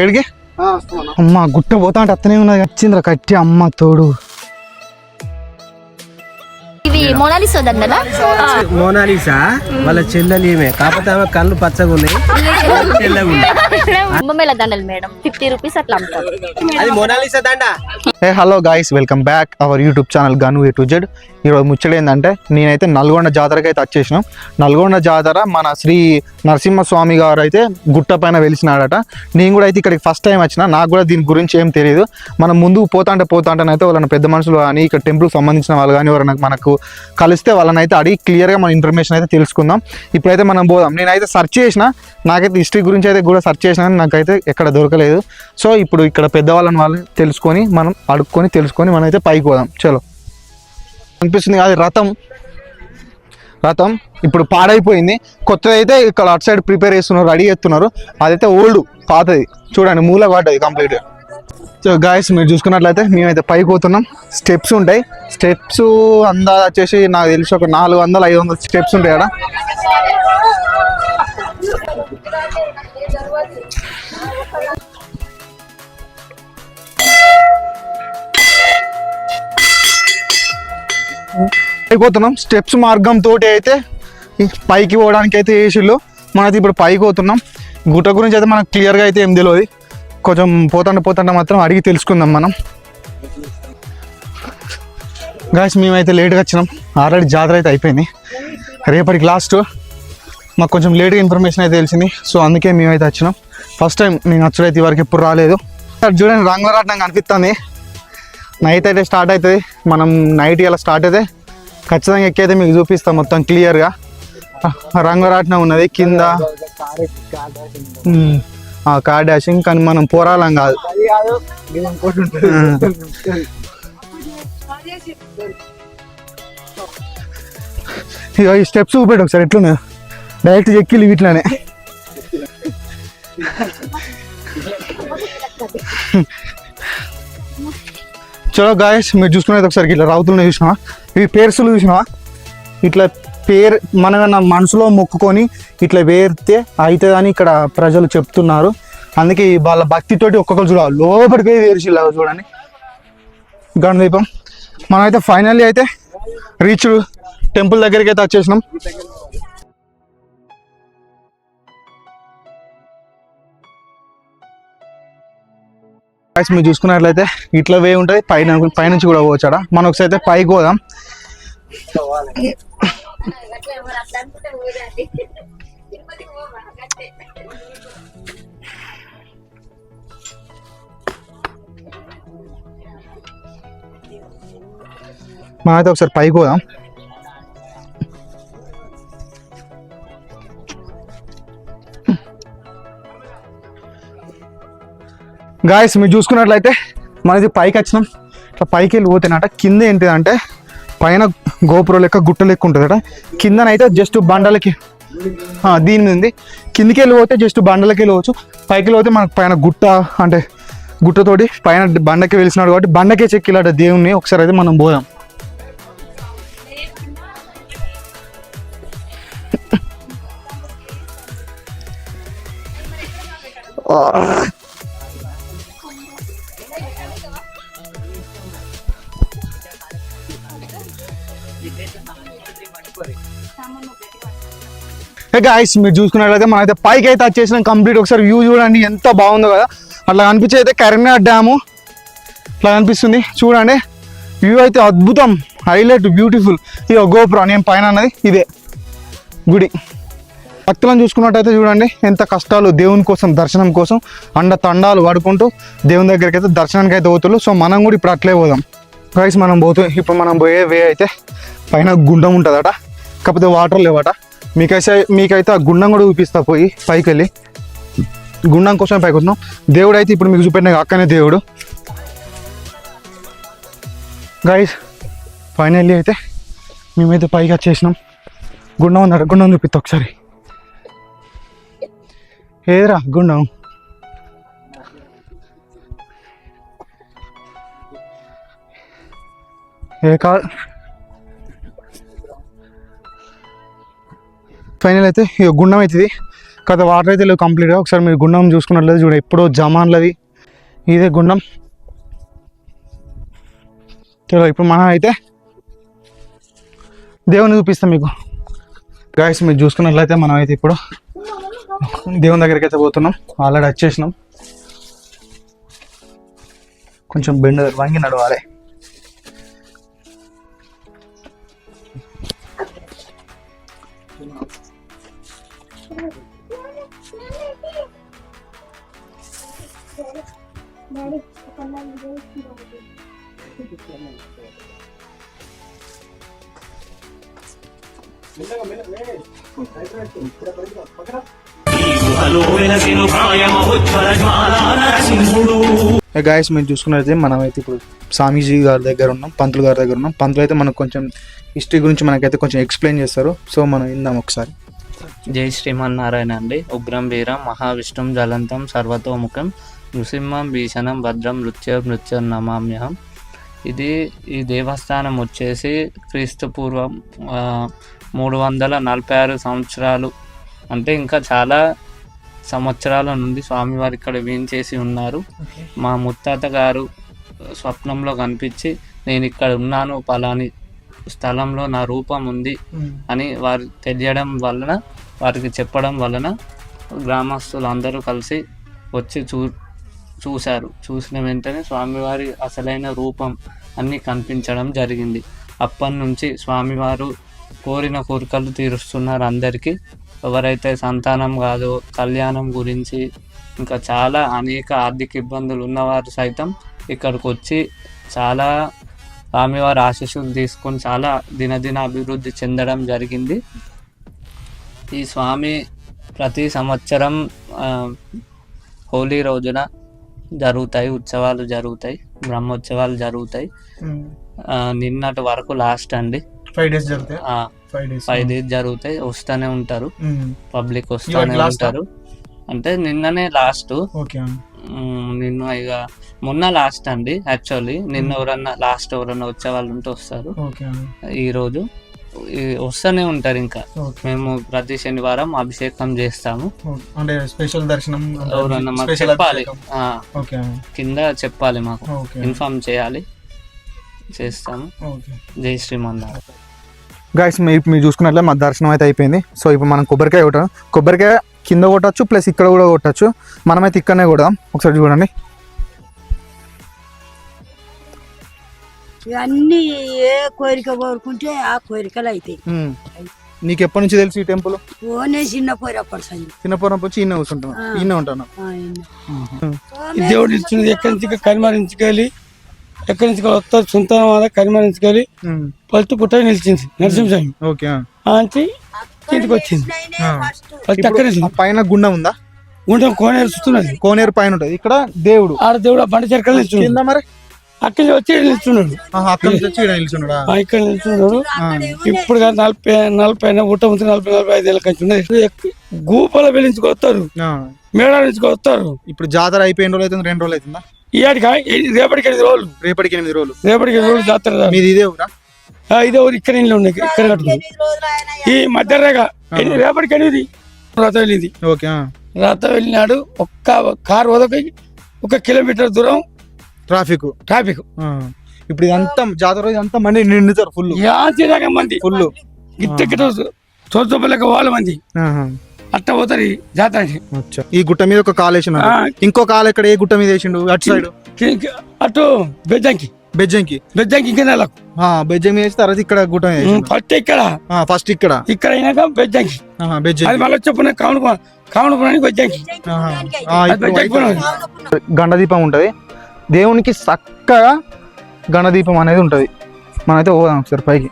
ఏడికి అమ్మ గుట్ట పోతా అంటే అత్తనే ఉన్నది వచ్చిందిరా కట్టి అమ్మ తోడు. ఇవి మోనాలిసా దండనా? మోనాలిసా వాళ్ళ చెల్లెలు కాకపోతే ఆమె కళ్ళు పచ్చగా ఉన్నాయి, తెల్లగా ఉన్నాయి. బొమ్మల దండలు మేడం 50 రూపీస్ అట్లా అమ్ముతారు. అది మోనాలిసా దండ. Hey hello guys, welcome back our YouTube channel గను A to Z. ఈరోజు ముచ్చట ఏంటంటే నేనైతే నల్గొండ జాతరకి అయితే వచ్చేసినాం. నల్గొండ జాతర మన శ్రీ నరసింహస్వామి గారు అయితే గుట్ట పైన వెలిసినాడట. నేను కూడా అయితే ఇక్కడికి ఫస్ట్ టైం వచ్చిన, నాకు కూడా దీని గురించి ఏం తెలియదు. మనం ముందుకు పోతాంటేనైతే వాళ్ళని పెద్ద మనుషులు కానీ ఇక్కడ టెంపుల్కి సంబంధించిన వాళ్ళు కానీ ఎవరైనా మనకు కలిస్తే వాళ్ళని అయితే అడిగి క్లియర్గా మన ఇన్ఫర్మేషన్ అయితే తెలుసుకుందాం. ఇప్పుడైతే మనం పోదాం. నేనైతే సెర్చ్ చేసిన, నాకైతే హిస్టరీ గురించి అయితే కూడా సెర్చ్ చేసిన, నాకైతే ఎక్కడ దొరకలేదు. సో ఇప్పుడు ఇక్కడ పెద్దవాళ్ళని వాళ్ళు తెలుసుకొని మనం అడుక్కొని తెలుసుకొని మనం అయితే పైకి పోదాం. చలో. అనిపిస్తుంది అది రథం ఇప్పుడు పాడైపోయింది, కొత్తది అయితే ఇక్కడ అటు సైడ్ ప్రిపేర్ చేస్తున్నారు, రెడీ చేస్తున్నారు. అదైతే ఓల్డ్ పాతది, చూడండి మూల పడ్డది కంప్లీట్గా. సో గాయస్, మీరు చూసుకున్నట్లయితే మేమైతే పైకి పోతున్నాం. స్టెప్స్ ఉంటాయి, స్టెప్స్ అందాజ వచ్చేసి నాకు తెలిసి ఒక 400-500 స్టెప్స్ ఉంటాయి అక్కడ. అయిపోతున్నాం. స్టెప్స్ మార్గం తోటి అయితే పైకి పోవడానికి అయితే వేసిళ్ళు. మనైతే ఇప్పుడు పైకి పోతున్నాం. గుట్ట గురించి అయితే మనకు క్లియర్గా అయితే ఏం తెలియదు, కొంచెం పోతుంటే మాత్రం అడిగి తెలుసుకుందాం మనం. గాయస్, మేమైతే లేట్గా వచ్చినాం, ఆల్రెడీ జాతర అయితే అయిపోయింది, రేపటికి లాస్ట్. మాకు కొంచెం లేట్గా ఇన్ఫర్మేషన్ అయితే తెలిసింది, సో అందుకే మేమైతే వచ్చినాం. ఫస్ట్ టైం నేను వచ్చుడైతే వరకు ఎప్పుడు రాలేదు. చూడండి రంగులరాట్నం కనిపిస్తుంది. నైట్ అయితే స్టార్ట్ అవుతుంది, మనం నైట్ ఇలా స్టార్ట్ అయితే ఖచ్చితంగా ఎక్కైతే మీకు చూపిస్తాం మొత్తం క్లియర్గా. రంగులరాట్నం ఉన్నది కింద, కార్ డాషింగ్, కానీ మనం పోరాలం కాదు. ఈ స్టెప్స్ చూపెట్టు ఒకసారి ఎట్లున్నా, డైరెక్ట్ ఎక్కిలు వీటిలోనే. చలో గాయస్, మీరు చూసుకునేది ఒకసారి ఇట్లా రావుతున్నాయి చూసినావా, ఇవి పేర్సులు చూసినావా, ఇట్లా పేరు మన మనసులో మొక్కుకొని ఇట్లా వేరితే అవుతుందని ఇక్కడ ప్రజలు చెప్తున్నారు. అందుకే వాళ్ళ భక్తితోటి ఒక్కొక్కరు చూడాలి, లోపలికి పోయి వేరుచిల్లాగా చూడండి గణదీపం. మనమైతే ఫైనల్లీ అయితే రీచ్ టెంపుల్ దగ్గరికి అయితే వచ్చేసినాం. మీరు చూసుకున్నట్లయితే ఇట్లా వే ఉంటుంది, పైనుంచి కూడా పోవచ్చాడ. మనం ఒకసారి అయితే పైకి పోదాం. మనమైతే ఒకసారి పైకి పోదాం. గాయస్, మీరు చూసుకున్నట్లయితే మనది పైకి వచ్చినాం. ఇట్లా పైకి వెళ్ళి పోతేనట కింద ఏంటిదంటే పైన గోపురం లెక్క గుట్ట లెక్క ఉంటుందట. కిందనైతే జస్ట్ బండలకి దీని మీద ఉంది. కిందికి వెళ్ళి పోతే జస్ట్ బండలకి వెళ్ళవచ్చు. పైకి వెళ్ళి పోతే మనకు పైన గుట్ట అంటే గుట్టతోటి పైన బండకి వెలిసినాడు కాబట్టి బండకే చెక్కిలాట దేవుణ్ణి. ఒకసారి అయితే మనం పోదాం. గాయస్, మీరు చూసుకున్నట్లయితే మనమైతే పైకి అయితే వచ్చేసినాం కంప్లీట్. ఒకసారి వ్యూ చూడండి ఎంత బాగుందో కదా. అట్లా కనిపించే అయితే కరీంనగర్ డ్యాము అట్లా కనిపిస్తుంది చూడండి. వ్యూ అయితే అద్భుతం, హైలైట్, బ్యూటిఫుల్. ఇక గోపురం నేను పైన అన్నది ఇదే గుడి. భక్తులను చూసుకున్నట్టయితే చూడండి ఎంత కష్టాలు దేవుని కోసం, దర్శనం కోసం అండ తండాలు పడుకుంటూ దేవుని దగ్గరికి అయితే దర్శనానికి అయితే పోతున్నారు. సో మనం కూడా ఇప్పుడు అట్లే పోదాం. గైస్, ఇప్పుడు మనం పోయే వే అయితే పైన గుండం ఉంటుందట, కాకపోతే వాటర్ లేవట. మీకైతే ఆ గుండం కూడా చూపిస్తా. పోయి పైకి వెళ్ళి గుండం కోసం పైకి వస్తున్నాం. దేవుడు అయితే ఇప్పుడు మీకు చూపెట్టిన అక్కనే దేవుడు. గైస్, ఫైనల్లీ అయితే మేమైతే పైకి వచ్చేసినాం. గుండం ఉందట, గుండం చూపిస్తా ఒకసారి. ఏదిరా గుండం? ఏ కాదు. ఫైనల్ అయితే ఇక గుండం అవుతుంది, కదా వాటర్ అయితే లేవు కంప్లీట్గా. ఒకసారి మీరు గుండం చూసుకున్నట్లయితే చూడ ఎప్పుడో జమాన్లది ఇదే గుండం. ఇప్పుడు మనం అయితే దేవుని చూపిస్తాం మీకు గాయస్. మీరు చూసుకున్నట్లయితే మనం అయితే ఇప్పుడు దేవుని దగ్గరికి అయితే పోతున్నాం. ఆల్రెడీ వచ్చేసినాం. కొంచెం బెండ్ వంగి నడవాలి. గాయస్ మీరు చూసుకున్నట్లయితే మనమైతే ఇప్పుడు స్వామీజీ గారి దగ్గర ఉన్నాం, పంతులు గారి దగ్గర ఉన్నాం. పంతులు అయితే మనకు కొంచెం హిస్టరీ గురించి మనకైతే కొంచెం ఎక్స్ప్లెయిన్ చేస్తారు. సో మనం విందాం ఒకసారి. జై శ్రీమన్నారాయణ అండి. ఉగ్రం వీరం మహావిష్ణుం జ్వలంతం సర్వతోముఖం నృసింహం భీషణం భద్రం మృత్యం నమామ్యహం. ఈ దేవస్థానం వచ్చేసి క్రీస్తు పూర్వం 346 సంవత్సరాలు, అంటే ఇంకా చాలా సంవత్సరాల నుండి స్వామివారు ఇక్కడ వేంచేసి ఉన్నారు. మా ముత్తాత గారు స్వప్నంలో కనిపించి నేను ఇక్కడ ఉన్నాను, పలాని స్థలంలో నా రూపం ఉంది అని వారు తెలియడం వలన, వారికి చెప్పడం వలన గ్రామస్తులు అందరూ కలిసి వచ్చి చూశారు. చూసిన వెంటనే స్వామివారి అసలైన రూపం అన్నీ కనిపించడం జరిగింది. అప్పటి నుంచి స్వామివారు కోరిన కోరికలు తీరుస్తున్నారు అందరికీ. ఎవరైతే సంతానం కాదో, కళ్యాణం గురించి, ఇంకా చాలా అనేక ఆర్థిక ఇబ్బందులు ఉన్నవారు సైతం ఇక్కడికి వచ్చి చాలా స్వామివారి ఆశీస్సులు తీసుకొని చాలా దినదిన అభివృద్ధి చెందడం జరిగింది. ఈ స్వామి ప్రతి సంవత్సరం హోలీ రోజున జరుగుతాయి, ఉత్సవాలు జరుగుతాయి, బ్రహ్మోత్సవాలు జరుగుతాయి. నిన్నటి వరకు లాస్ట్ అండి. 5 days జరుగుతాయి. 5 days జరుగుతాయి. వస్తూనే ఉంటారు, పబ్లిక్ వస్తూనే ఉంటారు. అంటే నిన్ననే లాస్ట్. నిన్న ఇక మొన్న లాస్ట్ అండి. యాక్చువల్లీ నిన్న ఎవరన్నా వచ్చే వాళ్ళు ఉంటే వస్తారు. ఈ రోజు వస్తూనే ఉంటారు. ఇంకా మేము ప్రతి శనివారం అభిషేకం చేస్తాము. అంటే స్పెషల్ దర్శనం ఎవరన్నా మాకు చెప్పాలి, కింద చెప్పాలి, మాకు ఇన్ఫార్మ్ చేయాలి, చేస్తాము. జై శ్రీమన్నారాయణ. గాయస్ మీరు చూసుకున్నట్లే మా దర్శనం అయితే అయిపోయింది. సో ఇప్పుడు మనం కొబ్బరికాయ కింద కొట్టచ్చు, ప్లస్ ఇక్కడ కూడా కొట్టచ్చు. మనమైతే ఇక్కడనే కొడదాం. ఒకసారి చూడండి. అన్ని ఏ కోరిక కోరుకుంటే ఆ కోరికలు అయితే. నీకు ఎప్పటి నుంచి తెలుసు ఈ టెంపుల్? ఓనే చిన్నపురం వచ్చి ఈయన కూర్చుంటాను, ఈయన ఉంటాను. దేవుడు ఇచ్చింది ఎక్కడి నుంచి కరిమరించుకెళ్ళి, ఎక్కడి నుంచి వస్తారు సొంత కరిమరించుకెళ్ళి ఫస్ట్ పుట్ట నిలిచింది నరసింహస్వామి. ఓకే. ఇంటికి వచ్చింది ఫస్ట్ అక్కడ పైన గుండం ఉందా? గుండం కోనేరు చూస్తున్నది. కోనేరు పైన ఉంటది. ఇక్కడ దేవుడు, ఆడ దేవుడు బండ చెరకలు నిల్చున్నాడు. మరి అక్కడి నుంచి వచ్చి నిల్చున్నాడు. ఇక్కడ నిల్చున్నాడు. ఇప్పుడు 40 ఊట ఉంది. 40-45 ఏళ్ళ కంచి ఉన్నది. గూపల వెలించుకొస్తారు, మేడాల నుంచి వస్తారు. ఇప్పుడు జాతర అయిపోయిన రోజులు అవుతుంది, 2 రోజులు అవుతుందా? రేపటికి 8 రోజులు. రేపటికి 8 రోజులు. రేపటికి 8 రోజులు జాతర. ఇదే ఊరా? ఇదే ఊరు. ఇక్కడ ఇంట్లో ఉన్నాయి. ఇక్కడ కట్టుకుంది ఈ మధ్యరేగా. రేపటికి 8 రథం వెళ్ళింది. రథం వెళ్ళినాడు. ఒక్క కారు వదకి 1 కిలోమీటర్ దూరం ట్రాఫిక్. ఇప్పుడు ఇదంతా జాతర రోజు అంతా మంది నిండుతారు. ఫుల్ మంది ఫుల్ గిట్ట చూపలేక వాళ్ళ మంది అట్ట పోతారు జాతర. ఈ గుట్ట మీద ఒక కాలు వేసిన, ఇంకో కాలు ఎక్కడ ఏ గుట్ట మీద వేసిండు? అటు సైడ్ అటు బెజ్జంకి ఇంకా నెలకు బెజ్జంకి మీద వేసి తర్వాత ఇక్కడ గుట్ట ఫస్ట్ ఇక్కడ అయినాక బెజ్జంకి. మళ్ళీ చెప్పున కావడానికి బెజ్జంకి గండదీపం ఉంటది. దేవునికి చక్కగా గణదీపం అనేది ఉంటుంది. మనమైతే పోదాం ఒకసారి పైకి.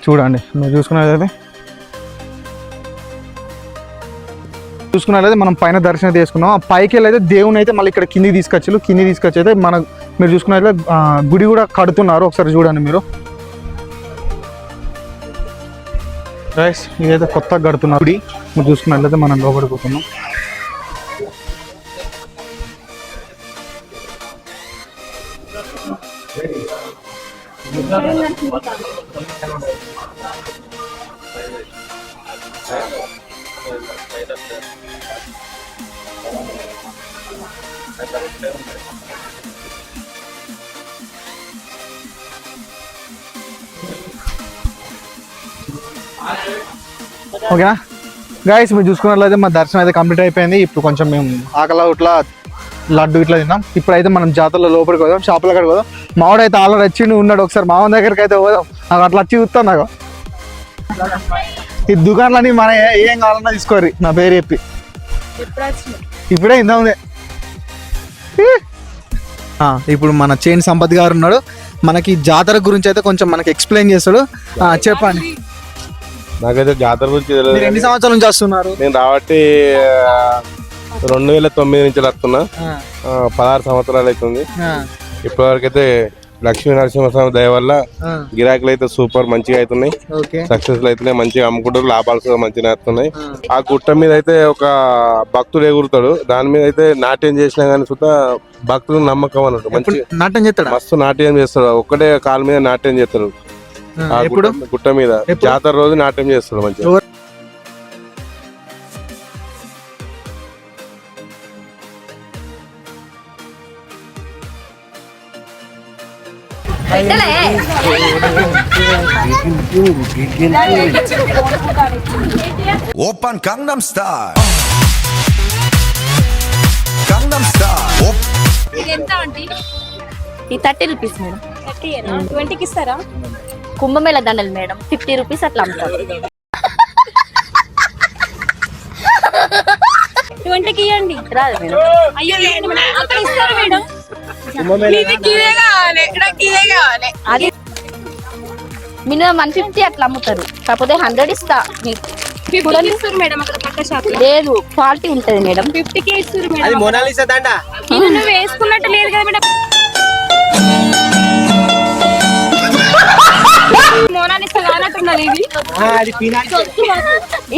చూడండి మీరు చూసుకున్నట్లయితే మనం పైన దర్శనం చేసుకున్నాం. ఆ పైకి వెళ్ళి అయితే దేవుని అయితే మళ్ళీ ఇక్కడ కిందికి తీసుకొచ్చి అయితే మీరు చూసుకున్నట్లయితే గుడి కూడా కడుతున్నారు. ఒకసారి చూడండి మీరు. రైస్ ఇదైతే కొత్తగా కడుతున్నారు గుడి. మీరు చూసుకున్నట్లయితే మనం లోపడిపోతున్నాం. ఓకేనా గైస్, మీరు చూసుకున్నట్లయితే మా దర్శనం అయితే కంప్లీట్ అయిపోయింది. ఇప్పుడు కొంచెం మేము ఆకలి ఇట్లా లడ్డు ఇట్లా తిన్నాం. ఇప్పుడైతే మనం జాతరలో లోపలికి పోదాం, షాపుల కాడికి పోదాం. మావాడైతే ఆల్రెడీ వచ్చిండు ఉన్నాడు. ఒకసారి మామ దగ్గరికి అయితే పోదాం. నాకు అట్లా వచ్చి చూస్తాను. నాకు ఈ దుకాణాలని మన ఏం కావాలన్నా తీసుకోరు, నా పేరు చెప్పి. ఇప్పుడే ఇందాముందే. ఇప్పుడు మన చేన్ సంపత్ గారు ఉన్నాడు. మనకి జాతర గురించి అయితే కొంచెం మనకి ఎక్స్ప్లెయిన్ చేస్తాడు. చెప్పండి. నాకైతే జాతర గురించి తెలియదు. మీరు ఎన్ని సంవత్సరాల నుంచి వస్తున్నారు? నేను రాబట్టి 2009 నుంచి వస్తున్నా. 16 సంవత్సరాలు అవుతుంది. ఇప్పటివరకు అయితే లక్ష్మీ నరసింహస్వామి దయ వల్ల గిరాకీలు అయితే సూపర్ మంచిగా అవుతున్నాయి. సక్సెస్ఫుల్ అవుతున్నాయి. మంచిగా అమ్ముకుంటారు. లాభాలు కూడా మంచిగా వస్తున్నాయి. ఆ గుట్ట మీద అయితే ఒక భక్తుడు ఎగురుతాడు. దాని మీద అయితే నాట్యం చేసినా గానీ సుతా భక్తుడు నమ్మకం అన్నట్టు. మంచి నాట్యం చేస్తాడు. మస్తు నాట్యం చేస్తాడు. ఒక్కటే కాలు మీద నాట్యం చేస్తాడు. గుట్ట మీద జాతర రోజు నాట్యం చేస్తాడు మంచిగా. Open Gangnam Style. Gangnam Style. ఈ 30 రూపీస్ మేడం. 20కి ఇస్తారా? కుంభమేళ దండలు మేడం 50 రూపీస్ అట్లా అమ్ముతారు. 20కి ఇవ్వండి. రాదు మేడం. అయ్యో అక్కడ ఇస్తారు మేడం. అది మినిమం 150 అట్లా అమ్ముతారు. కాకపోతే 100 ఇస్తా మీకు. 50కి ఇస్తారు మేడం. అక్కడ పక్క షాప్ లేదు, క్వాలిటీ ఉంటది మేడం. 50కి ఇస్తారు మేడం. ఇది నువ్వు వేసుకున్నట్టు లేదు కదా మేడం. మోనాలిసా కానట్టున్నది ఇది.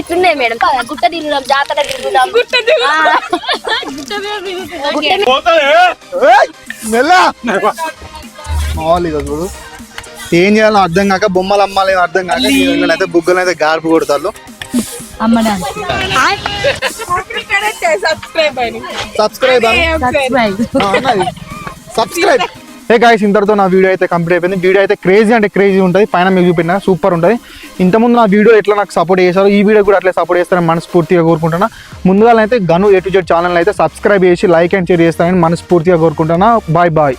ఇట్లున్నాయి మేడం. గుట్ట తిరుగుదాం, జాతర తిరుగుదాం. మామూలుగా చూడు, ఏం చేయాలో అర్థం కాక బొమ్మలు అమ్మాలి అర్థం కాక అయితే బుగ్గలు అయితే గార్పు కొడతారు. సబ్స్క్రైబ్. హే గాయ్స్, ఇంతటితో నా వీడియో అయితే కంప్లీట్ అయిపోయింది. వీడియో అయితే క్రేజీ అంటే క్రేజీ ఉంటుంది. పైన మీకు చూపిన సూపర్ ఉంటుంది. ఇంతకుముందు నా వీడియో ఎట్లా నాకు సపోర్ట్ చేశారు, ఈ వీడియో కూడా అట్లా సపోర్ట్ చేస్తారని మనస్ఫూర్తిగా కోరుకుంటున్నా. ముందుగా అయితే గను A to Z ఛానల్ అయితే సబ్స్క్రైబ్ చేసి లైక్ అండ్ షేర్ చేస్తారని మనస్ఫూర్తిగా కోరుకుంటున్నా. Bye bye.